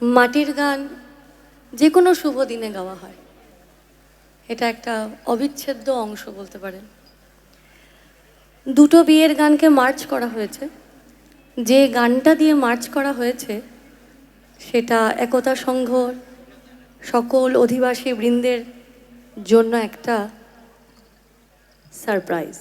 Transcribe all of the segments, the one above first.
মাটির গান যে কোনো শুভ দিনে গাওয়া হয়, এটা একটা অবিচ্ছেদ্য অংশ বলতে পারেন। দুটো বিয়ের গানকে মার্চ করা হয়েছে। যে গানটা দিয়ে মার্চ করা হয়েছে সেটা একতা সংঘ সকল অধিবাসী বৃন্দের জন্য একটা সারপ্রাইজ।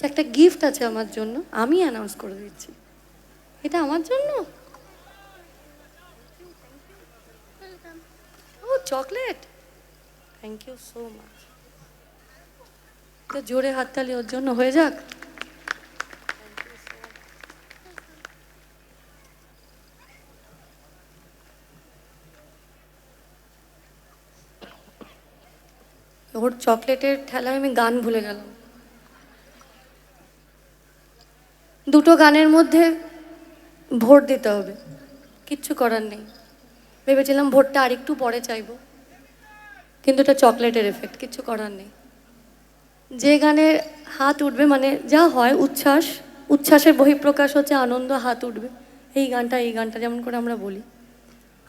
আচ্ছা, একটা গিফট আছে আমার জন্য, আমি অ্যানাউন্স করে দিচ্ছি। এটা আমার জন্য। ও chocolate, thank you so much. তো জোরে হাততালি ওর জন্য হয়ে যাক। ওর চকলেটের ঠেলায় আমি গান ভুলে গেলাম। দুটো গানের মধ্যে ভোট দিতে হবে, কিচ্ছু করার নেই। ভেবেছিলাম ভোটটা আরেকটু পরে চাইবো, কিন্তু এটা চকলেটের এফেক্ট, কিচ্ছু করার নেই। যে গানে হাত উঠবে, মানে যা হয় উচ্ছ্বাস, উচ্ছ্বাসের বহিঃপ্রকাশ হচ্ছে আনন্দ, হাত উঠবে। এই গানটা যেমন করে আমরা বলি,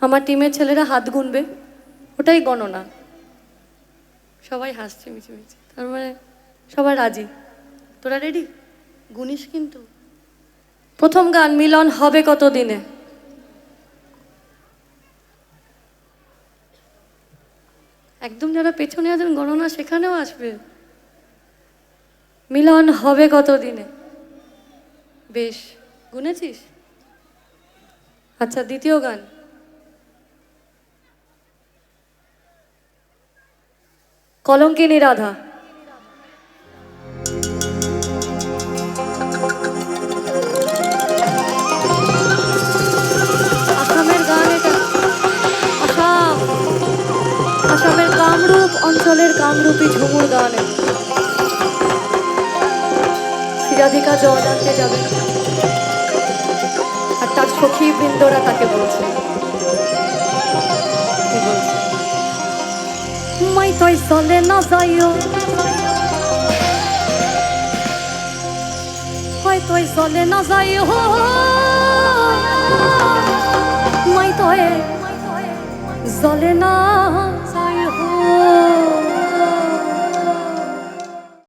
আমার টিমের ছেলেরা হাত গুনবে, ওটাই গণনা। সবাই হাসছে মিছিমিছি, তার মানে সবাই রাজি। তোরা রেডি? গুনিস কিন্তু। প্রথম গান, মিলন হবে কত দিনে। একদম যারা পেছনে আছেন গণনা সেখানেও আসবে। মিলন হবে কত দিনে। বেশ, গুনেছিস? আচ্ছা, দ্বিতীয় গান, কলঙ্কিনী রাধা। আসামের গান এটা। আসাম, আসামের কামরূপ অঞ্চলের কামরূপী ঝুমুর গান। সিরাধিকা জল আনতে যাবে, আর তার সখী বৃন্দরা তাকে বলছে, কি বলছে? মাই তই চলে না যাইও, হয় তই চলে না যাইও, মাই তই জলে না